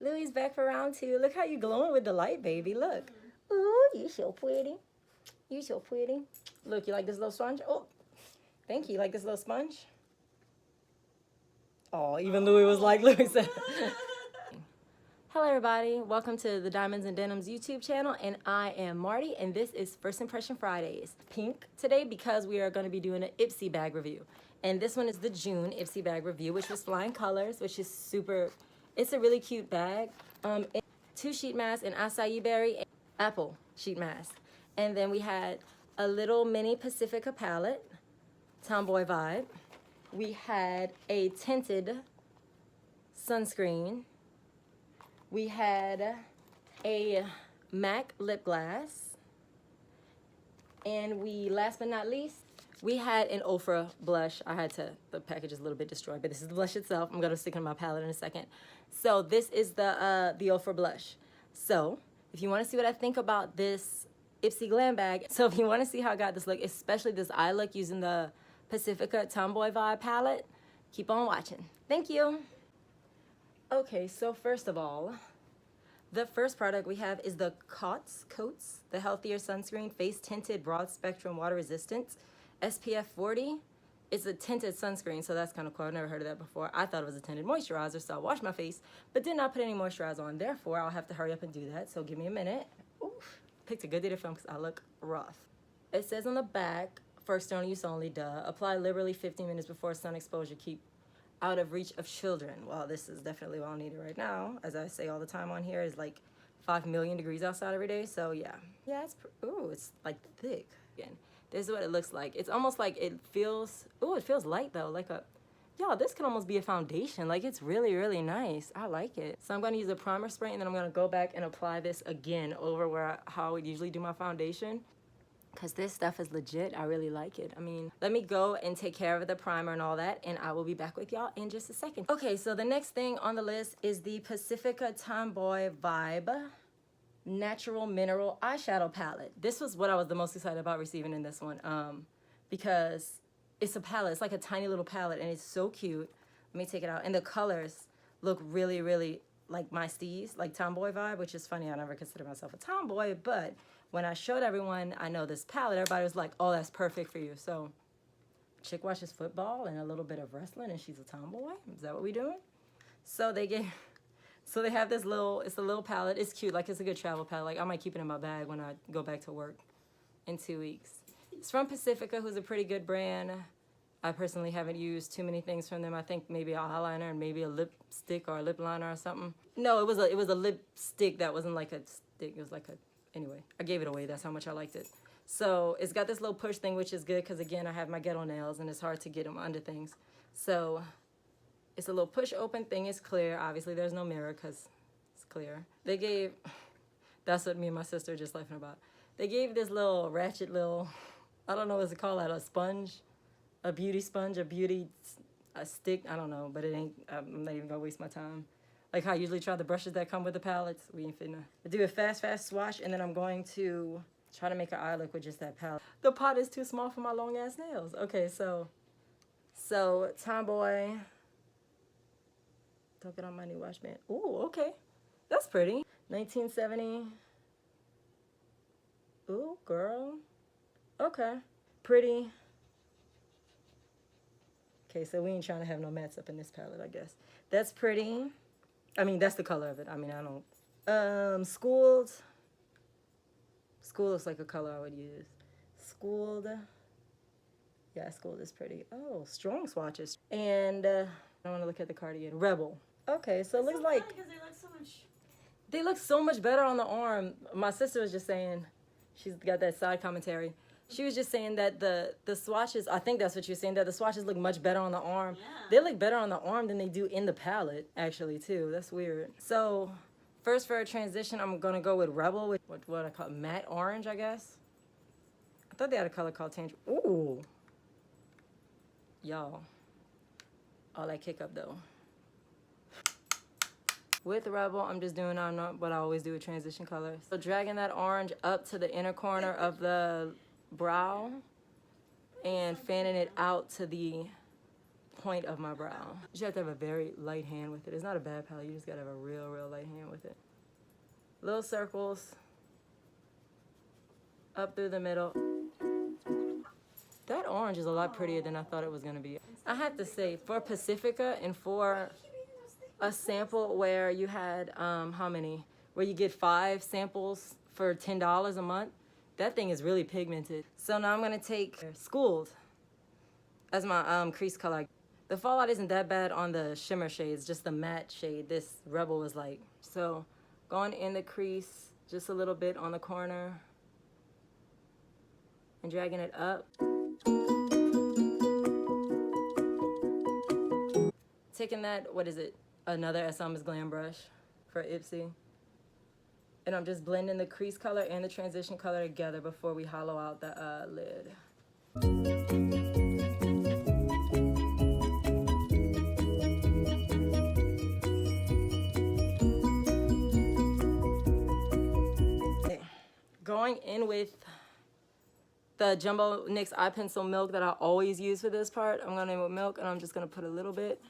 Louie's back for round 2. Look how you glowing with the light, baby. Look. Ooh, you so pretty. You so pretty. Look, you like this little sponge? Oh, thank you. You like this little sponge? Oh, even Louie was like, Louie said. Hello, everybody. Welcome to the Diamonds and Denims YouTube channel, and I am Marty, and this is First Impression Fridays. Pink today because we are going to be doing an Ipsy bag review. And this one is the June Ipsy bag review, which was Flying Colors, which is super, it's a really cute bag. 2 sheet masks, an acai berry, and apple sheet mask. And then we had a little mini Pacifica palette, tomboy vibe. We had a tinted sunscreen. We had a MAC lip gloss. And we, last but not least, we had an Ofra blush. The package is a little bit destroyed, but this is the blush itself. I'm gonna stick it on my palette in a second. So this is the Ofra blush. So if you wanna see what I think about this Ipsy Glam bag, so if you wanna see how I got this look, especially this eye look using the Pacifica Tomboy Vibe palette, keep on watching. Thank you. Okay, so first of all, the first product we have is the Coats, the Healthier Sunscreen Face Tinted Broad Spectrum Water Resistance SPF 40. It's a tinted sunscreen, so that's kind of cool. I've never heard of that before. I thought it was a tinted moisturizer, so I washed my face, but did not put any moisturizer on. Therefore, I'll have to hurry up and do that, so give me a minute. Oof. Picked a good day to film because I look rough. It says on the back, for external use only, duh. Apply liberally 15 minutes before sun exposure. Keep out of reach of children. Well, this is definitely what I need right now. As I say all the time on here, is like 5 million degrees outside every day, so yeah. Yeah, it's like thick. Again, this is what it looks like. It's almost like it feels light though, like a, y'all, this could almost be a foundation. Like, it's really, really nice. I like it. So I'm gonna use a primer spray, and then I'm gonna go back and apply this again over how I would usually do my foundation. Because this stuff is legit. I really like it. I mean, let me go and take care of the primer and all that, and I will be back with y'all in just a second. Okay, so the next thing on the list is the Pacifica Tomboy Vibe Natural Mineral Eyeshadow Palette. This was what I was the most excited about receiving in this one, because it's a palette. It's like a tiny little palette, and it's so cute. Let me take it out. And the colors look really, really like my steez, like tomboy vibe, which is funny. I never consider myself a tomboy, but when I showed everyone I know this palette, everybody was like, oh, that's perfect for you. So chick watches football and a little bit of wrestling, and she's a tomboy. Is that what we doing? So they have this little, it's a little palette. It's cute, like it's a good travel palette. Like I might keep it in my bag when I go back to work in 2 weeks. It's from Pacifica, who's a pretty good brand. I personally haven't used too many things from them. I think maybe an eyeliner and maybe a lipstick or a lip liner or something. No, it was a lipstick that wasn't like a stick. It was like a, anyway, I gave it away. That's how much I liked it. So it's got this little push thing, which is good because, again, I have my ghetto nails and it's hard to get them under things. So it's a little push open thing. It's clear. Obviously, there's no mirror because it's clear. They gave, that's what me and my sister are just laughing about. They gave this little ratchet little, I don't know what to call that, a sponge, a beauty sponge, a stick. I don't know, but it ain't, I'm not even going to waste my time. Like how I usually try the brushes that come with the palettes. We ain't finna do a fast swatch, and then I'm going to try to make an eye look with just that palette. The pot is too small for my long ass nails. Okay, so Tomboy. Don't get on my new wash band. Ooh, okay. That's pretty. 1970. Ooh, girl. Okay. Pretty. Okay, so we ain't trying to have no mattes up in this palette, I guess. That's pretty. I mean, that's the color of it. I mean, I don't. Schooled. School looks like a color I would use. Schooled. Yeah, Schooled is pretty. Oh, strong swatches. And I want to look at the card again. Rebel. Okay, so it looks like they look so much better on the arm. My sister was just saying, she's got that side commentary. She was just saying that the swatches, I think that's what you're saying, that the swatches look much better on the arm. Yeah. They look better on the arm than they do in the palette, actually, too. That's weird. So, first for a transition, I'm going to go with Rebel, with what I call matte orange, I guess. I thought they had a color called Tangerine. Ooh. Y'all. All that kick up, though. With Rebel, I'm just doing what I always do with transition colors. So, dragging that orange up to the inner corner of the brow and fanning it out to the point of my brow. You just have to have a very light hand with it. It's not a bad palette. You just gotta have a real light hand Little circles up through the middle. That orange is a lot prettier than I thought it was gonna be. I have to say, for Pacifica and for a sample where you had, how many? Where you get 5 samples for $10 a month, that thing is really pigmented. So now I'm gonna take Schooled as my crease color. The fallout isn't that bad on the shimmer shades, just the matte shade this Rebel was like. So going in the crease, just a little bit on the corner and dragging it up. Taking that, what is it? Another Glam brush for Ipsy. And I'm just blending the crease color and the transition color together before we hollow out the lid. Okay. Going in with the Jumbo NYX Eye Pencil Milk that I always use for this part. I'm going in with milk and I'm just going to put a little bit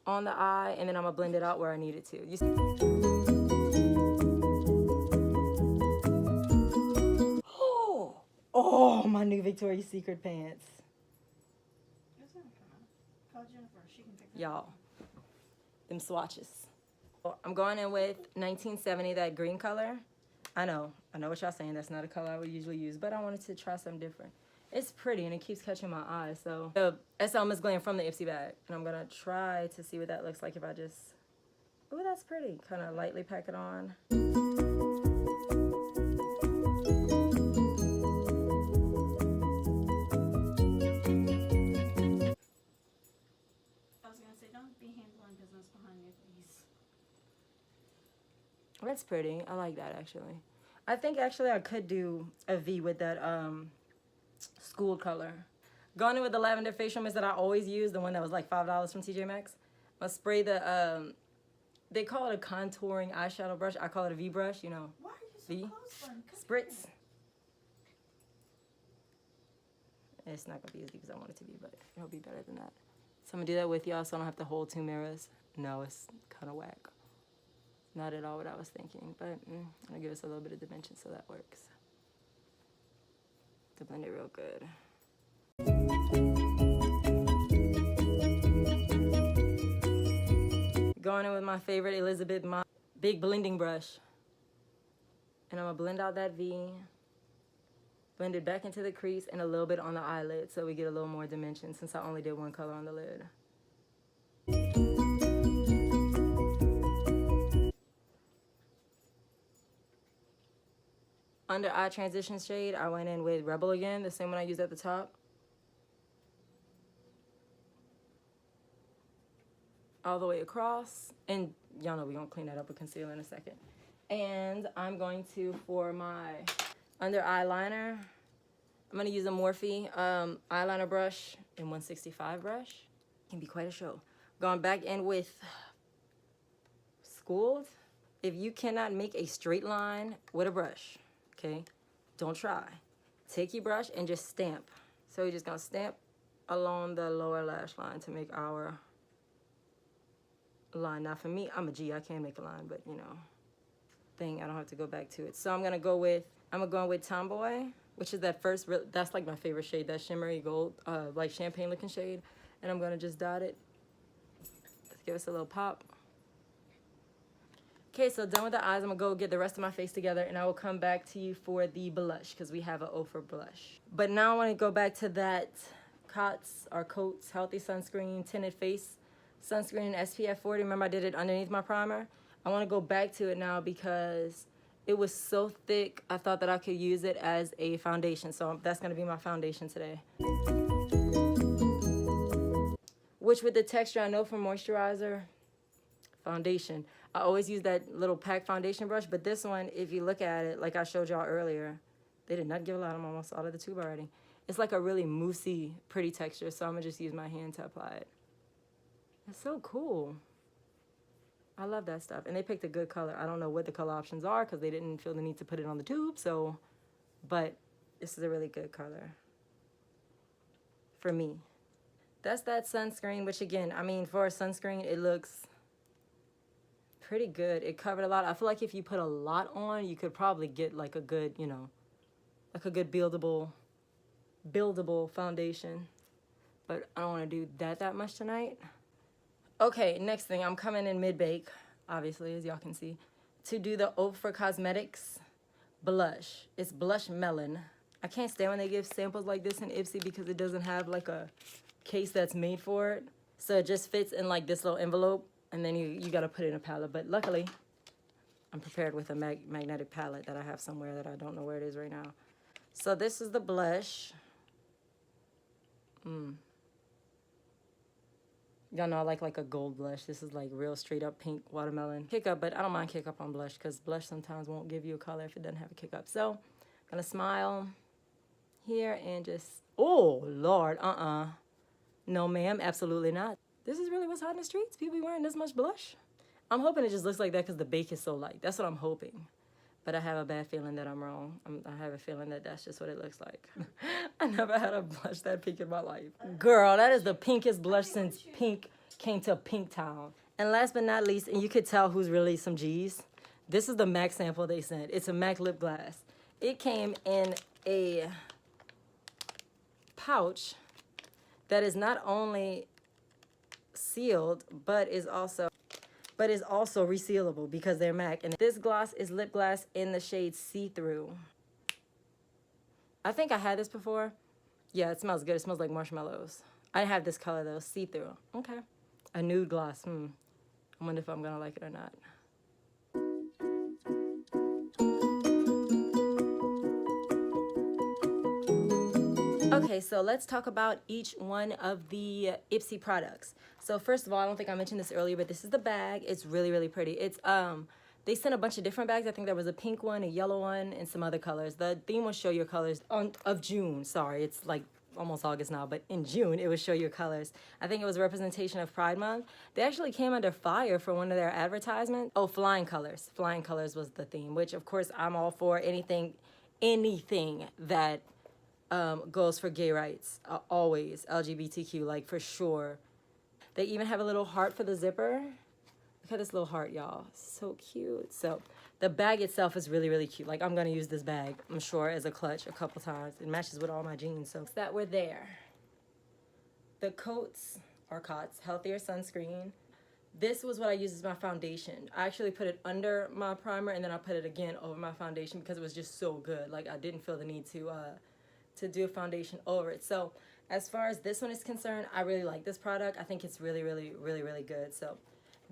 on the eye, and then I'm gonna blend it out where I need it to. You see? Oh, my new Victoria's Secret pants. Y'all, them swatches. I'm going in with 1970, that green color. I know what y'all saying, that's not a color I would usually use, but I wanted to try something different. It's pretty and it keeps catching my eye. So the SL Miss Glam from the Ipsy bag. And I'm gonna try to see what that looks like if I just, ooh, that's pretty. Kind of lightly pack it on. I was gonna say, don't be handling business behind your face. That's pretty. I like that actually. I think actually I could do a V with that Schooled color. Going in with the lavender facial mist that I always use, the one that was like $5 from TJ Maxx. I'll spray the, they call it a contouring eyeshadow brush. I call it a V brush, you know. Why are you so V. close, Spritz. It's not going to be as deep as I want it to be, but it'll be better than that. So I'm going to do that with y'all so I don't have to hold 2 mirrors. No, it's kind of whack. Not at all what I was thinking, but I'll give us a little bit of dimension so that works. To blend it real good. Going in with my favorite Elizabeth big blending brush. And I'm gonna blend out that V. Blend it back into the crease and a little bit on the eyelid so we get a little more dimension since I only did one color on the lid. Under eye transition shade, I went in with Rebel again, the same one I used at the top. All the way across. And y'all know we're gonna clean that up with concealer in a second. And I'm going to, for my under eye liner, I'm gonna use a Morphe eyeliner brush and 165 brush. It can be quite a show. Going back in with Schooled. If you cannot make a straight line with a brush, okay, don't try. Take your brush and just stamp. So we're just gonna stamp along the lower lash line to make our line. Now for me, I'm a G, I can't make a line, but you know, I don't have to go back to it. So I'm gonna go with Tomboy, which is that first, that's like my favorite shade, that shimmery gold, like champagne looking shade. And I'm gonna just dot it. Let's give us a little pop. Okay, so done with the eyes, I'm gonna go get the rest of my face together and I will come back to you for the blush because we have an Ofra blush. But now I wanna go back to that Coats Healthy Sunscreen Tinted Face Sunscreen in SPF 40. Remember I did it underneath my primer? I wanna go back to it now because it was so thick, I thought that I could use it as a foundation. So that's gonna be my foundation today. Which with the texture, I know from moisturizer, foundation, I always use that little pack foundation brush, but this one, if you look at it, like I showed y'all earlier, they did not give a lot. I'm almost out of the tube already. It's like a really moussey, pretty texture, so I'm gonna just use my hand to apply it. It's so cool. I love that stuff. And they picked a good color. I don't know what the color options are because they didn't feel the need to put it on the tube, so, but this is a really good color for me. That's that sunscreen, which again, I mean, for a sunscreen, it looks pretty good. It covered a lot. I feel like if you put a lot on, you could probably get like a good, you know, like a good buildable foundation. But I don't want to do that much tonight. Okay, next thing, I'm coming in mid-bake, obviously, as y'all can see, to do the Ofra Cosmetics blush. It's Blush Melon. I can't stand when they give samples like this in Ipsy because it doesn't have like a case that's made for it. So it just fits in like this little envelope, and then you got to put it in a palette. But luckily, I'm prepared with a magnetic palette that I have somewhere that I don't know where it is right now. So this is the blush. Y'all know I like a gold blush. This is like real straight up pink watermelon. Kick up, but I don't mind kick up on blush because blush sometimes won't give you a color if it doesn't have a kick up. So I'm gonna smile here and just, oh Lord, no ma'am, absolutely not. This is really what's hot in the streets? People be wearing this much blush? I'm hoping it just looks like that because the bake is so light. That's what I'm hoping. But I have a bad feeling that I'm wrong. I have a feeling that that's just what it looks like. I never had a blush that pink in my life. Girl, that is the pinkest blush since pink came to Pink Town. And last but not least, and you could tell who's really some G's, this is the MAC sample they sent. It's a MAC lip gloss. It came in a pouch that is not only sealed, but is also resealable because they're MAC. And this gloss is lip gloss in the shade See-Through. I think I had this before. Yeah, it smells good. It smells like marshmallows. I have this color though, See-Through. Okay. A nude gloss. I wonder if I'm gonna like it or not. Okay, so let's talk about each one of the Ipsy products. So first of all, I don't think I mentioned this earlier, but this is the bag. It's really, really pretty. It's they sent a bunch of different bags. I think there was a pink one, a yellow one, and some other colors. The theme will show your colors of June. Sorry, it's like almost August now, but in June it would show your colors. I think it was a representation of Pride Month. They actually came under fire for one of their advertisements. Oh, flying colors. Flying colors was the theme, which of course I'm all for. Anything that goes for gay rights, always. LGBTQ, like for sure. They even have a little heart for the zipper. Look at this little heart, y'all. So cute. So the bag itself is really, really cute. Like I'm gonna use this bag, I'm sure, as a clutch a couple times. It matches with all my jeans, so that we're there. The coats, healthier sunscreen. This was what I used as my foundation. I actually put it under my primer and then I put it again over my foundation because it was just so good. Like I didn't feel the need to do a foundation over it. So as far as this one is concerned, I really like this product. I think it's really, really, really, really good. So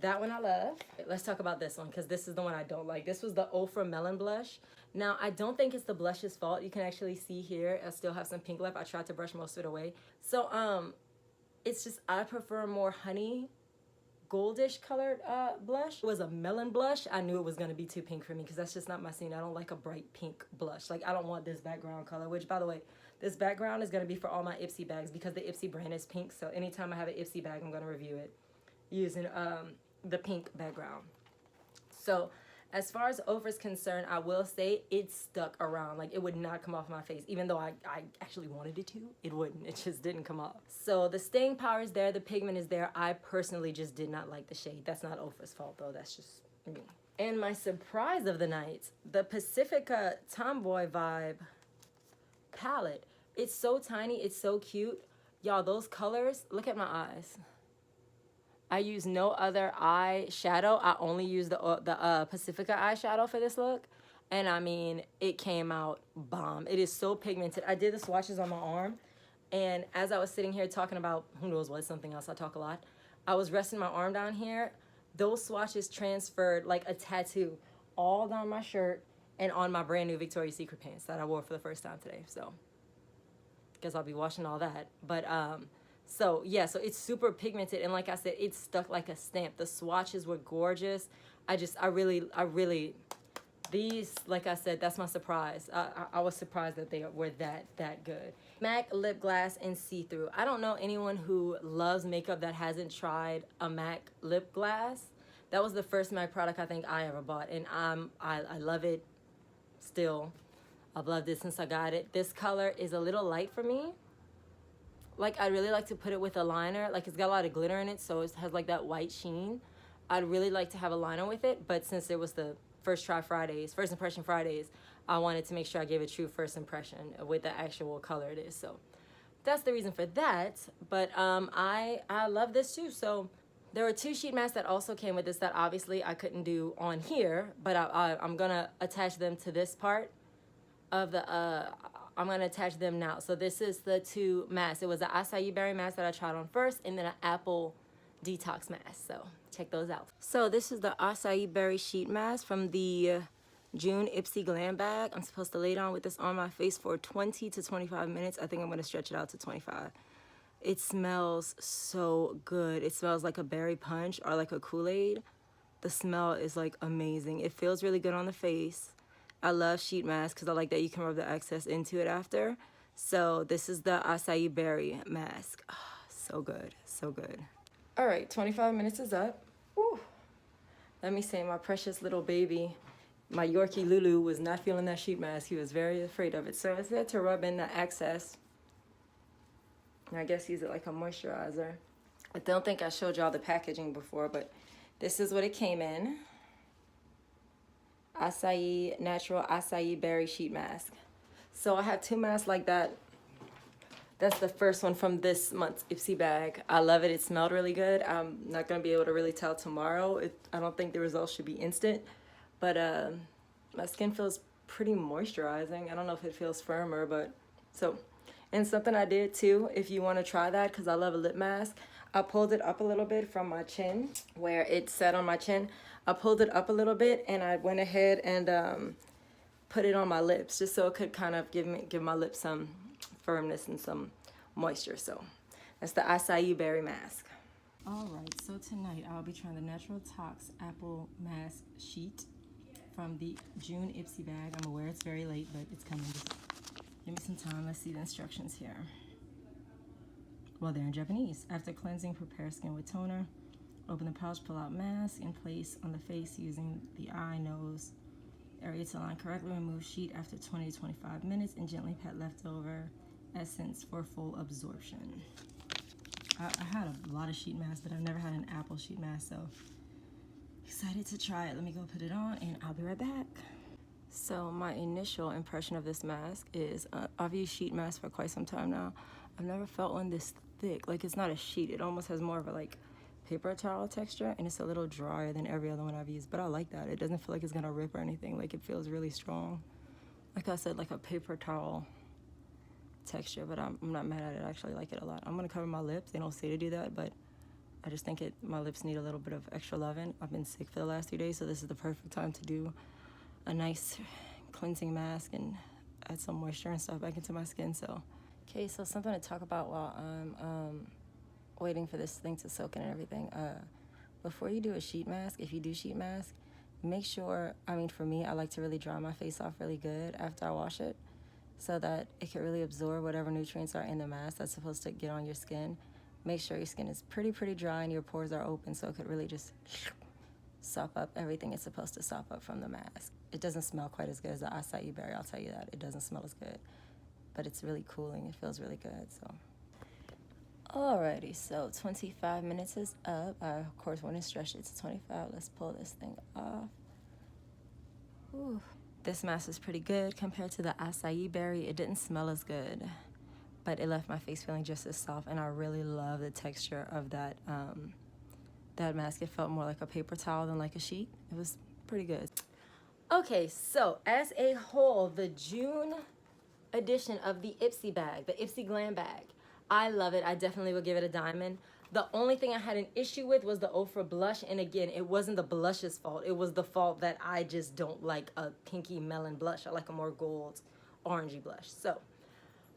that one I love. Let's talk about this one because this is the one I don't like. This was the Ofra Melon Blush. Now, I don't think it's the blush's fault. You can actually see here, I still have some pink left. I tried to brush most of it away. So it's just, I prefer more honey goldish colored blush. It was a melon blush. I knew it was going to be too pink for me because that's just not my scene. I don't like a bright pink blush. Like I don't want this background color, which by the way, this background is going to be for all my Ipsy bags because the Ipsy brand is pink. So anytime I have an Ipsy bag, I'm going to review it using the pink background. So as far as Ofra is concerned, I will say it stuck around. Like it would not come off my face. Even though I actually wanted it to, it wouldn't. It just didn't come off. So the staying power is there. The pigment is there. I personally just did not like the shade. That's not Ofra's fault though. That's just me. And my surprise of the night, the Pacifica Tomboy Vibe palette. It's so tiny. It's so cute. Y'all, those colors, look at my eyes. I use no other eyeshadow. I only use the Pacifica eyeshadow for this look. And I mean, it came out bomb. It is so pigmented. I did the swatches on my arm. And as I was sitting here talking about, who knows what, something else, I talk a lot. I was resting my arm down here. Those swatches transferred like a tattoo all down my shirt and on my brand new Victoria's Secret pants that I wore for the first time today. So, guess I'll be washing all that. But, so yeah, so it's super pigmented, and like I said, it stuck like a stamp. The swatches were gorgeous. I really, these, like I said, that's my surprise. I was surprised that they were that good. MAC lip gloss in See-Through. I don't know anyone who loves makeup that hasn't tried a MAC lip gloss. That was the first MAC product I think I ever bought, and I love it still. I've loved it since I got it. This color is a little light for me. Like, I really like to put it with a liner. Like, it's got a lot of glitter in it, so it has, like, that white sheen. I'd really like to have a liner with it, but since it was the first impression Fridays, I wanted to make sure I gave a true first impression with the actual color it is. So that's the reason for that. But I love this too. So there were 2 sheet masks that also came with this that obviously I couldn't do on here, but I'm gonna attach them to this part of the, I'm gonna attach them now. So this is the 2 masks. It was an acai berry mask that I tried on first, and then an apple detox mask. So check those out. So this is the acai berry sheet mask from the June Ipsy Glam Bag. I'm supposed to lay it on with this on my face for 20 to 25 minutes. I think I'm gonna stretch it out to 25. It smells so good. It smells like a berry punch or like a Kool-Aid. The smell is like amazing. It feels really good on the face. I love sheet masks because I like that you can rub the excess into it after. So this is the acai berry mask. Oh, so good, so good. All right, 25 minutes is up. Whew. Let me say, my precious little baby, my Yorkie Lulu, was not feeling that sheet mask. He was very afraid of it. So I said to rub in the excess. And I guess use it like a moisturizer. I don't think I showed y'all the packaging before, but this is what it came in. Natural acai berry sheet mask. So I have 2 masks like that. That's the first one from this month's Ipsy bag. I love it. It smelled really good. I'm not going to be able to really tell tomorrow. I don't think the results should be instant, but my skin feels pretty moisturizing. I don't know if it feels firmer, but so. And something I did too, if you want to try that, because I love a lip mask, I pulled it up a little bit from my chin, where it sat on my chin. I pulled it up a little bit, and I went ahead and put it on my lips, just so it could kind of give my lips some firmness and some moisture. So that's the acai berry mask. All right, so tonight I'll be trying the Natural Tox Apple Mask Sheet from the June Ipsy bag. I'm aware it's very late, but it's coming. Just give me some time. Let's see the instructions here. Well, they're in Japanese. After cleansing, prepare skin with toner. Open the pouch, pull out mask, and place on the face using the eye, nose area to align correctly. Remove sheet after 20 to 25 minutes and gently pat leftover essence for full absorption. I had a lot of sheet masks, but I've never had an apple sheet mask, so excited to try it. Let me go put it on, and I'll be right back. So my initial impression of this mask is I've used sheet masks for quite some time now. I've never felt one this thick. Like, it's not a sheet. It almost has more of a like paper towel texture, and it's a little drier than every other one I've used, but I like that. It doesn't feel like it's gonna rip or anything. Like, it feels really strong. Like I said, like a paper towel texture, but I'm not mad at it. I actually like it a lot. I'm gonna cover my lips. They don't say to do that, but I just think my lips need a little bit of extra loving. I've been sick for the last 2 days, so this is the perfect time to do a nice cleansing mask and add some moisture and stuff back into my skin. So, okay, so something to talk about while I'm waiting for this thing to soak in and everything. Before you do a sheet mask, if you do sheet mask, make sure, I mean, for me, I like to really dry my face off really good after I wash it so that it can really absorb whatever nutrients are in the mask that's supposed to get on your skin. Make sure your skin is pretty dry and your pores are open so it could really just sop up everything it's supposed to sop up from the mask. It doesn't smell quite as good as the acai berry, I'll tell you that. It doesn't smell as good, but it's really cooling. It feels really good, so. Alrighty, so 25 minutes is up. I, of course, want to stretch it to 25. Let's pull this thing off. Ooh. This mask is pretty good compared to the acai berry. It didn't smell as good, but it left my face feeling just as soft, and I really love the texture of that that mask. It felt more like a paper towel than like a sheet. It was pretty good. Okay, so as a whole, the June edition of the Ipsy bag, the Ipsy Glam Bag, I love it. I definitely would give it a diamond. The only thing I had an issue with was the Ofra blush, and again, it wasn't the blush's fault. It was the fault that I just don't like a pinky melon blush. I like a more gold, orangey blush. So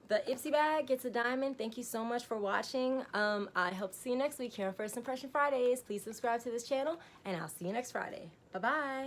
the Ipsy bag gets a diamond. Thank you so much for watching. I hope to see you next week here on First Impression Fridays. Please subscribe to this channel, and I'll see you next Friday. Bye-bye.